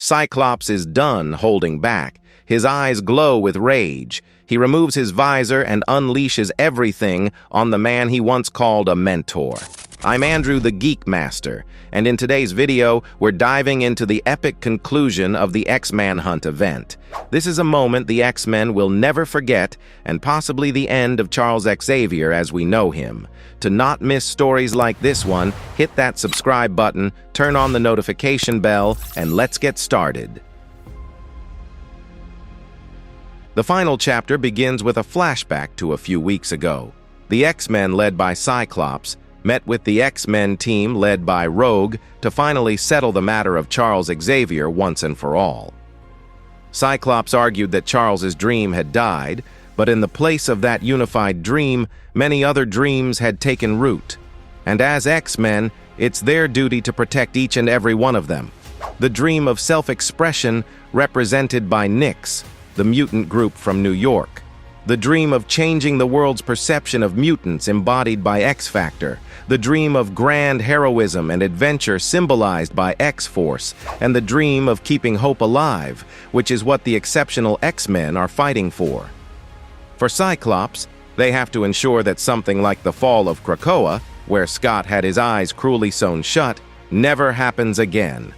Cyclops is done holding back. His eyes glow with rage. He removes his visor and unleashes everything on the man he once called a mentor. I'm Andrew the Geek Master, and in today's video, we're diving into the epic conclusion of the X-Manhunt event. This is a moment the X-Men will never forget, and possibly the end of Charles Xavier as we know him. To not miss stories like this one, hit that subscribe button, turn on the notification bell, and let's get started. The final chapter begins with a flashback to a few weeks ago. The X-Men, led by Cyclops, met with the X-Men team led by Rogue to finally settle the matter of Charles Xavier once and for all. Cyclops argued that Charles's dream had died, but in the place of that unified dream, many other dreams had taken root. And as X-Men, it's their duty to protect each and every one of them. The dream of self-expression represented by Nyx, the mutant group from New York. The dream of changing the world's perception of mutants embodied by X-Factor. The dream of grand heroism and adventure symbolized by X-Force. And the dream of keeping hope alive, which is what the exceptional X-Men are fighting for. For Cyclops, they have to ensure that something like the fall of Krakoa, where Scott had his eyes cruelly sewn shut, never happens again.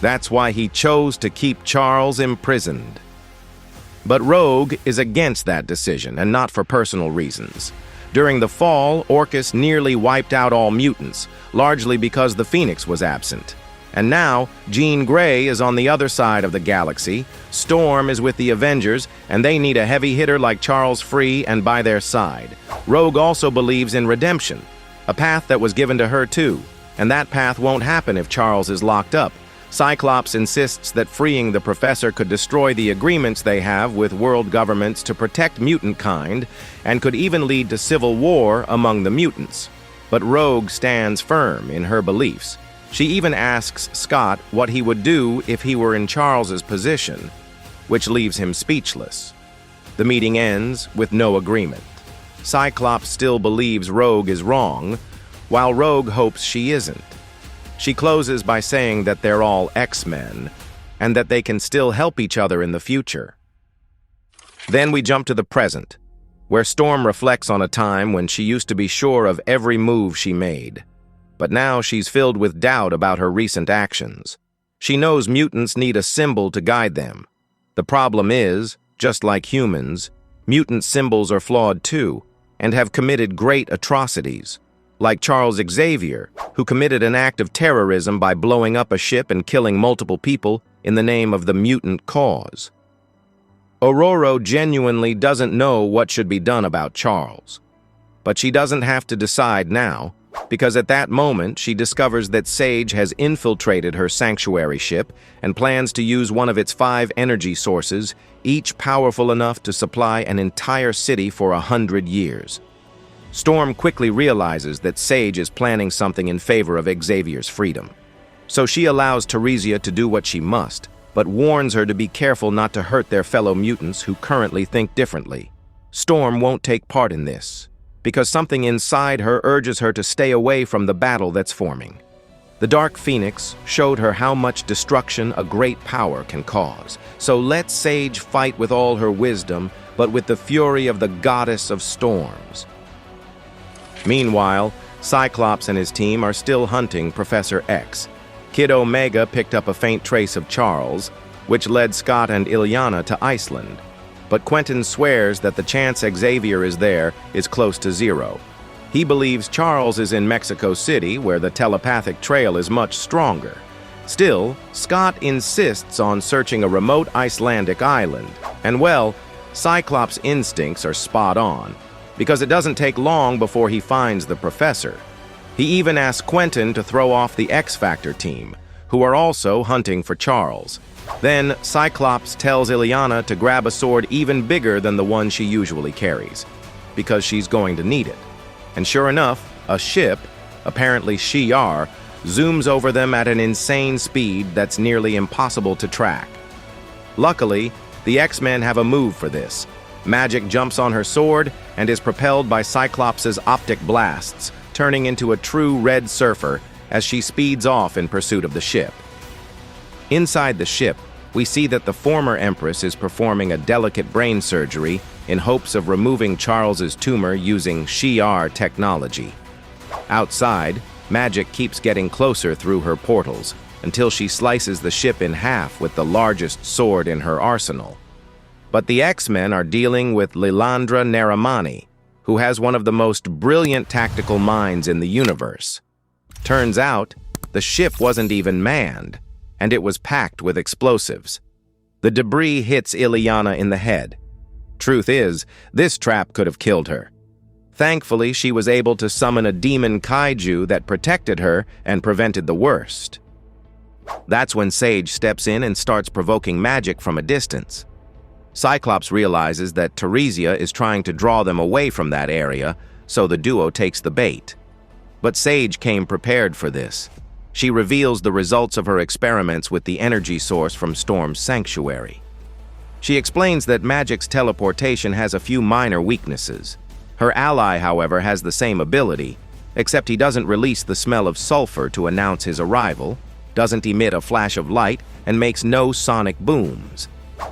That's why he chose to keep Charles imprisoned. But Rogue is against that decision, and not for personal reasons. During the fall, Orchis nearly wiped out all mutants, largely because the Phoenix was absent. And now, Jean Grey is on the other side of the galaxy, Storm is with the Avengers, and they need a heavy hitter like Charles free and by their side. Rogue also believes in redemption, a path that was given to her too, and that path won't happen if Charles is locked up. Cyclops insists that freeing the professor could destroy the agreements they have with world governments to protect mutantkind and could even lead to civil war among the mutants. But Rogue stands firm in her beliefs. She even asks Scott what he would do if he were in Charles's position, which leaves him speechless. The meeting ends with no agreement. Cyclops still believes Rogue is wrong, while Rogue hopes she isn't. She closes by saying that they're all X-Men, and that they can still help each other in the future. Then we jump to the present, where Storm reflects on a time when she used to be sure of every move she made. But now she's filled with doubt about her recent actions. She knows mutants need a symbol to guide them. The problem is, just like humans, mutant symbols are flawed too, and have committed great atrocities. Like Charles Xavier, who committed an act of terrorism by blowing up a ship and killing multiple people in the name of the mutant cause. Aurora genuinely doesn't know what should be done about Charles. But she doesn't have to decide now, because at that moment she discovers that Sage has infiltrated her sanctuary ship and plans to use one of its 5 energy sources, each powerful enough to supply an entire city for 100 years. Storm quickly realizes that Sage is planning something in favor of Xavier's freedom. So she allows Theresia to do what she must, but warns her to be careful not to hurt their fellow mutants who currently think differently. Storm won't take part in this, because something inside her urges her to stay away from the battle that's forming. The Dark Phoenix showed her how much destruction a great power can cause. So let Sage fight with all her wisdom, but with the fury of the goddess of storms. Meanwhile, Cyclops and his team are still hunting Professor X. Kid Omega picked up a faint trace of Charles, which led Scott and Illyana to Iceland. But Quentin swears that the chance Xavier is there is close to zero. He believes Charles is in Mexico City, where the telepathic trail is much stronger. Still, Scott insists on searching a remote Icelandic island. And well, Cyclops' instincts are spot on, because it doesn't take long before he finds the professor. He even asks Quentin to throw off the X-Factor team, who are also hunting for Charles. Then Cyclops tells Illyana to grab a sword even bigger than the one she usually carries, because she's going to need it. And sure enough, a ship, apparently Shi'ar, zooms over them at an insane speed that's nearly impossible to track. Luckily, the X-Men have a move for this. Magik jumps on her sword and is propelled by Cyclops' optic blasts, turning into a true red surfer as she speeds off in pursuit of the ship. Inside the ship, we see that the former Empress is performing a delicate brain surgery in hopes of removing Charles's tumor using Shi'ar technology. Outside, Magik keeps getting closer through her portals until she slices the ship in half with the largest sword in her arsenal. But the X-Men are dealing with Lilandra Naramani, who has one of the most brilliant tactical minds in the universe. Turns out, the ship wasn't even manned, and it was packed with explosives. The debris hits Illyana in the head. Truth is, this trap could have killed her. Thankfully, she was able to summon a demon kaiju that protected her and prevented the worst. That's when Sage steps in and starts provoking Magik from a distance. Cyclops realizes that Theresia is trying to draw them away from that area, so the duo takes the bait. But Sage came prepared for this. She reveals the results of her experiments with the energy source from Storm's sanctuary. She explains that Magik's teleportation has a few minor weaknesses. Her ally, however, has the same ability, except he doesn't release the smell of sulfur to announce his arrival, doesn't emit a flash of light, and makes no sonic booms.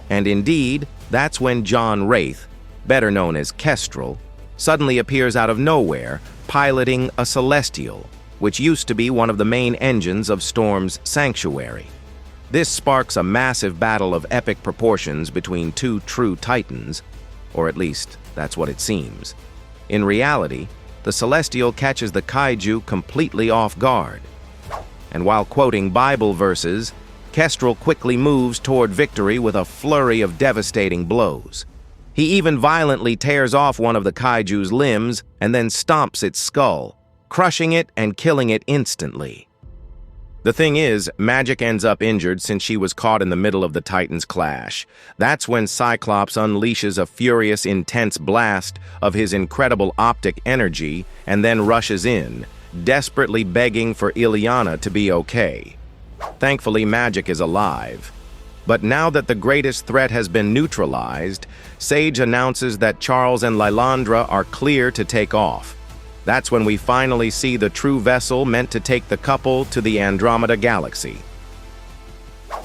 And indeed, that's when John Wraith, better known as Kestrel, suddenly appears out of nowhere, piloting a Celestial, which used to be one of the main engines of Storm's sanctuary. This sparks a massive battle of epic proportions between two true titans, or at least that's what it seems. In reality, the Celestial catches the kaiju completely off guard. And while quoting Bible verses, Kestrel quickly moves toward victory with a flurry of devastating blows. He even violently tears off one of the kaiju's limbs and then stomps its skull, crushing it and killing it instantly. The thing is, Magik ends up injured since she was caught in the middle of the Titans' clash. That's when Cyclops unleashes a furious, intense blast of his incredible optic energy and then rushes in, desperately begging for Illyana to be okay. Thankfully, Magik is alive. But now that the greatest threat has been neutralized, Sage announces that Charles and Lilandra are clear to take off. That's when we finally see the true vessel meant to take the couple to the Andromeda Galaxy.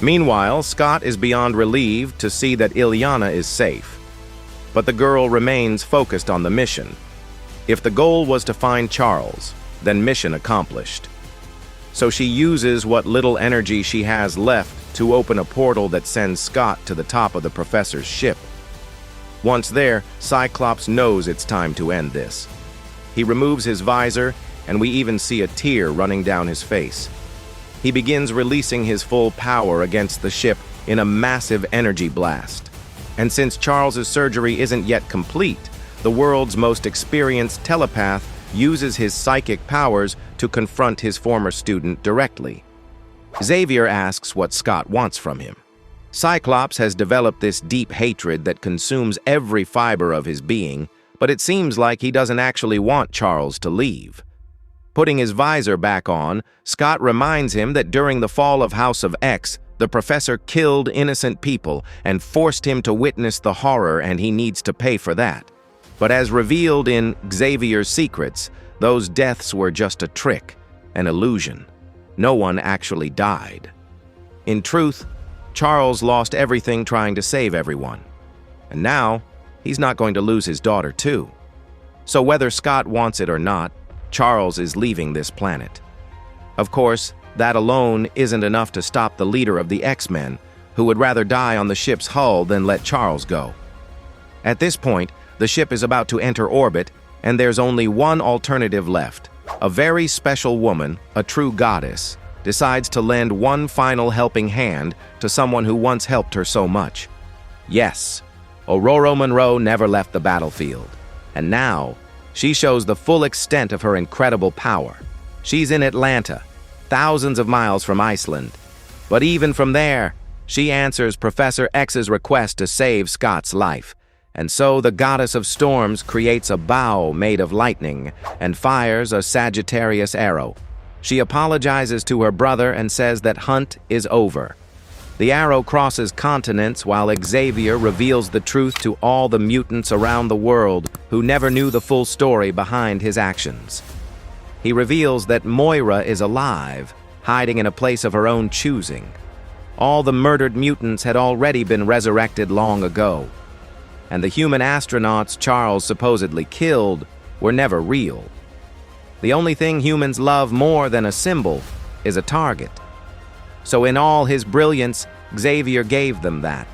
Meanwhile, Scott is beyond relieved to see that Illyana is safe. But the girl remains focused on the mission. If the goal was to find Charles, then mission accomplished. So she uses what little energy she has left to open a portal that sends Scott to the top of the professor's ship. Once there, Cyclops knows it's time to end this. He removes his visor, and we even see a tear running down his face. He begins releasing his full power against the ship in a massive energy blast. And since Charles's surgery isn't yet complete, the world's most experienced telepath uses his psychic powers to confront his former student directly. Xavier asks what Scott wants from him. Cyclops has developed this deep hatred that consumes every fiber of his being, but it seems like he doesn't actually want Charles to leave. Putting his visor back on, Scott reminds him that during the fall of House of X, the professor killed innocent people and forced him to witness the horror, and he needs to pay for that. But as revealed in Xavier's Secrets, those deaths were just a trick, an illusion. No one actually died. In truth, Charles lost everything trying to save everyone. And now, he's not going to lose his daughter too. So whether Scott wants it or not, Charles is leaving this planet. Of course, that alone isn't enough to stop the leader of the X-Men, who would rather die on the ship's hull than let Charles go. At this point, the ship is about to enter orbit, and there's only one alternative left. A very special woman, a true goddess, decides to lend one final helping hand to someone who once helped her so much. Yes, Aurora Monroe never left the battlefield, and now she shows the full extent of her incredible power. She's in Atlanta, thousands of miles from Iceland. But even from there, she answers Professor X's request to save Scott's life. And so the goddess of storms creates a bow made of lightning and fires a Sagittarius arrow. She apologizes to her brother and says that hunt is over. The arrow crosses continents while Xavier reveals the truth to all the mutants around the world who never knew the full story behind his actions. He reveals that Moira is alive, hiding in a place of her own choosing. All the murdered mutants had already been resurrected long ago, and the human astronauts Charles supposedly killed were never real. The only thing humans love more than a symbol is a target. So in all his brilliance, Xavier gave them that.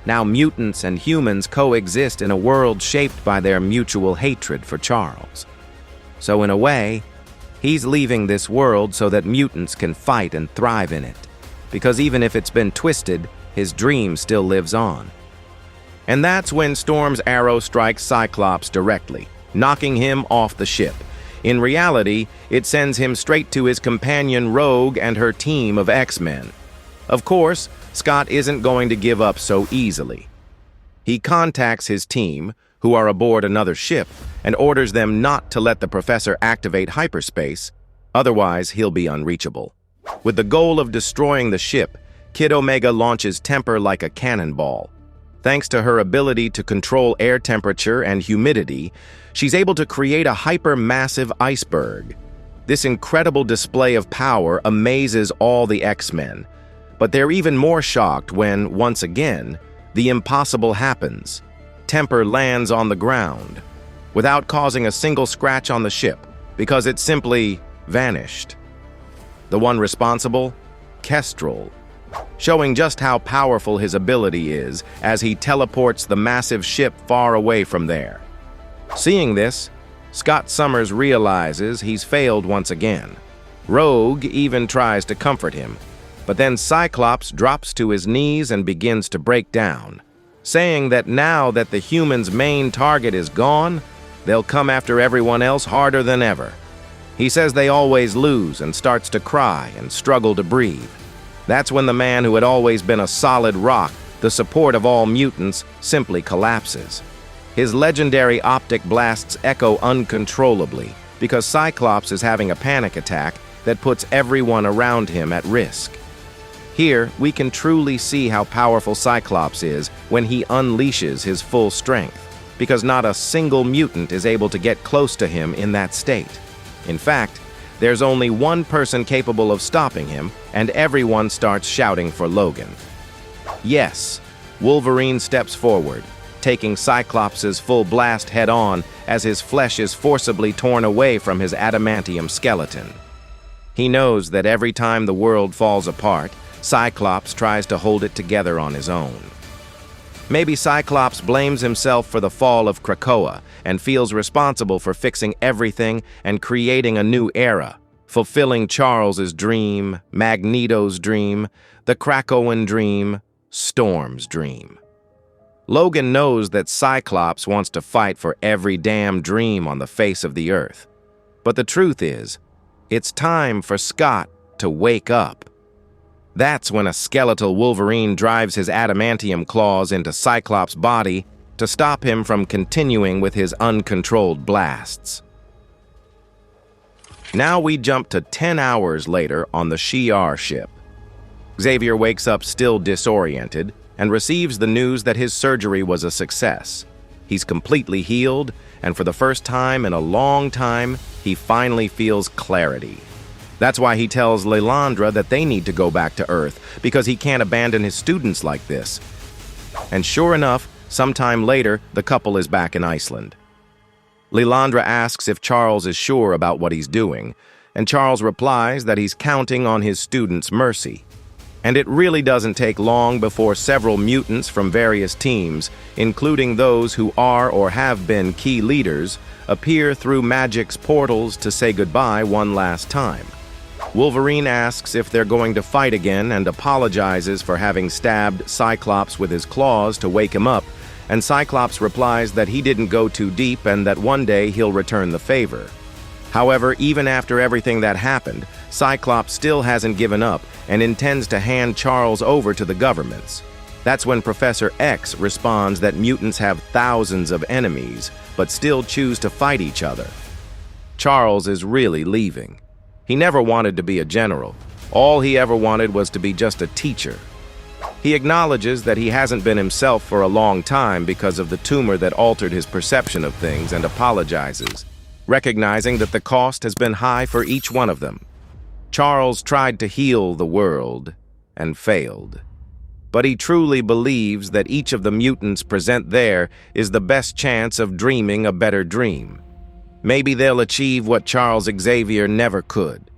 Now mutants and humans coexist in a world shaped by their mutual hatred for Charles. So in a way, he's leaving this world so that mutants can fight and thrive in it. Because even if it's been twisted, his dream still lives on. And that's when Storm's arrow strikes Cyclops directly, knocking him off the ship. In reality, it sends him straight to his companion Rogue and her team of X-Men. Of course, Scott isn't going to give up so easily. He contacts his team, who are aboard another ship, and orders them not to let the professor activate hyperspace, otherwise he'll be unreachable. With the goal of destroying the ship, Kid Omega launches Temper like a cannonball. Thanks to her ability to control air temperature and humidity, she's able to create a hypermassive iceberg. This incredible display of power amazes all the X-Men, but they're even more shocked when, once again, the impossible happens. Temper lands on the ground, without causing a single scratch on the ship, because it simply vanished. The one responsible? Kestrel, showing just how powerful his ability is as he teleports the massive ship far away from there. Seeing this, Scott Summers realizes he's failed once again. Rogue even tries to comfort him, but then Cyclops drops to his knees and begins to break down, saying that now that the humans' main target is gone, they'll come after everyone else harder than ever. He says they always lose and starts to cry and struggle to breathe. That's when the man who had always been a solid rock, the support of all mutants, simply collapses. His legendary optic blasts echo uncontrollably because Cyclops is having a panic attack that puts everyone around him at risk. Here, we can truly see how powerful Cyclops is when he unleashes his full strength, because not a single mutant is able to get close to him in that state. In fact, there's only one person capable of stopping him, and everyone starts shouting for Logan. Yes, Wolverine steps forward, taking Cyclops' full blast head-on as his flesh is forcibly torn away from his adamantium skeleton. He knows that every time the world falls apart, Cyclops tries to hold it together on his own. Maybe Cyclops blames himself for the fall of Krakoa and feels responsible for fixing everything and creating a new era, fulfilling Charles's dream, Magneto's dream, the Krakoan dream, Storm's dream. Logan knows that Cyclops wants to fight for every damn dream on the face of the earth. But the truth is, it's time for Scott to wake up. That's when a skeletal Wolverine drives his adamantium claws into Cyclops' body to stop him from continuing with his uncontrolled blasts. Now we jump to 10 hours later on the Shi'ar ship. Xavier wakes up still disoriented and receives the news that his surgery was a success. He's completely healed, and for the first time in a long time, he finally feels clarity. That's why he tells Lilandra that they need to go back to Earth, because he can't abandon his students like this. And sure enough, sometime later, the couple is back in Iceland. Lilandra asks if Charles is sure about what he's doing, and Charles replies that he's counting on his students' mercy. And it really doesn't take long before several mutants from various teams, including those who are or have been key leaders, appear through Magik's portals to say goodbye one last time. Wolverine asks if they're going to fight again and apologizes for having stabbed Cyclops with his claws to wake him up, and Cyclops replies that he didn't go too deep and that one day he'll return the favor. However, even after everything that happened, Cyclops still hasn't given up and intends to hand Charles over to the governments. That's when Professor X responds that mutants have thousands of enemies, but still choose to fight each other. Charles is really leaving. He never wanted to be a general. All he ever wanted was to be just a teacher. He acknowledges that he hasn't been himself for a long time because of the tumor that altered his perception of things and apologizes, recognizing that the cost has been high for each one of them. Charles tried to heal the world, and failed. But he truly believes that each of the mutants present there is the best chance of dreaming a better dream. Maybe they'll achieve what Charles Xavier never could.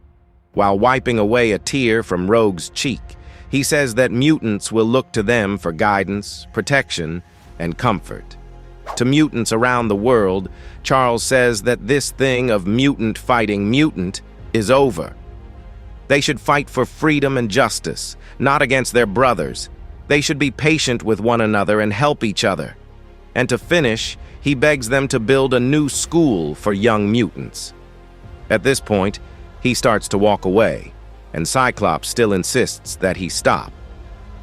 While wiping away a tear from Rogue's cheek, he says that mutants will look to them for guidance, protection, and comfort. To mutants around the world, Charles says that this thing of mutant fighting mutant is over. They should fight for freedom and justice, not against their brothers. They should be patient with one another and help each other. And to finish, he begs them to build a new school for young mutants. At this point, he starts to walk away, and Cyclops still insists that he stop.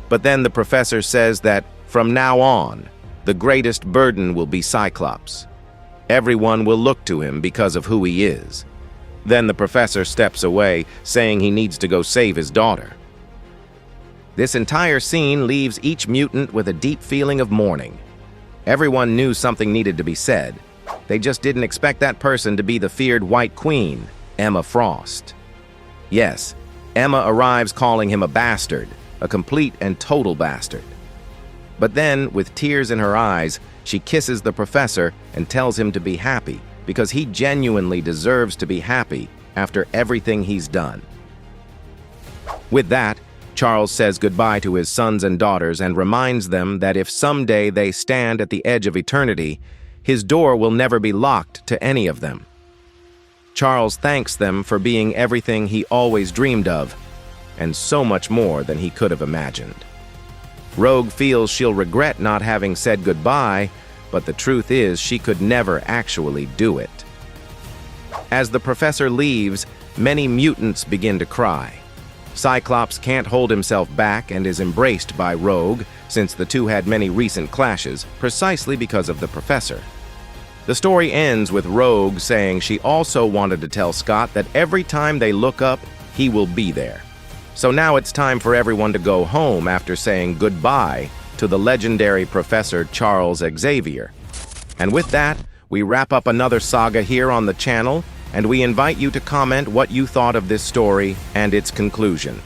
But then the professor says that, from now on, the greatest burden will be Cyclops. Everyone will look to him because of who he is. Then the professor steps away, saying he needs to go save his daughter. This entire scene leaves each mutant with a deep feeling of mourning. Everyone knew something needed to be said. They just didn't expect that person to be the feared White Queen, Emma Frost. Yes, Emma arrives calling him a bastard, a complete and total bastard. But then, with tears in her eyes, she kisses the professor and tells him to be happy, because he genuinely deserves to be happy after everything he's done. With that, Charles says goodbye to his sons and daughters and reminds them that if someday they stand at the edge of eternity, his door will never be locked to any of them. Charles thanks them for being everything he always dreamed of, and so much more than he could have imagined. Rogue feels she'll regret not having said goodbye, but the truth is she could never actually do it. As the professor leaves, many mutants begin to cry. Cyclops can't hold himself back and is embraced by Rogue, since the two had many recent clashes, precisely because of the professor. The story ends with Rogue saying she also wanted to tell Scott that every time they look up, he will be there. So now it's time for everyone to go home after saying goodbye to the legendary Professor Charles Xavier. And with that, we wrap up another saga here on the channel, and we invite you to comment what you thought of this story and its conclusion.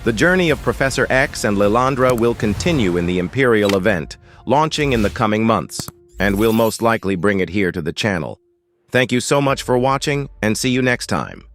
The journey of Professor X and Lilandra will continue in the Imperial event, launching in the coming months, and we'll most likely bring it here to the channel. Thank you so much for watching, and see you next time.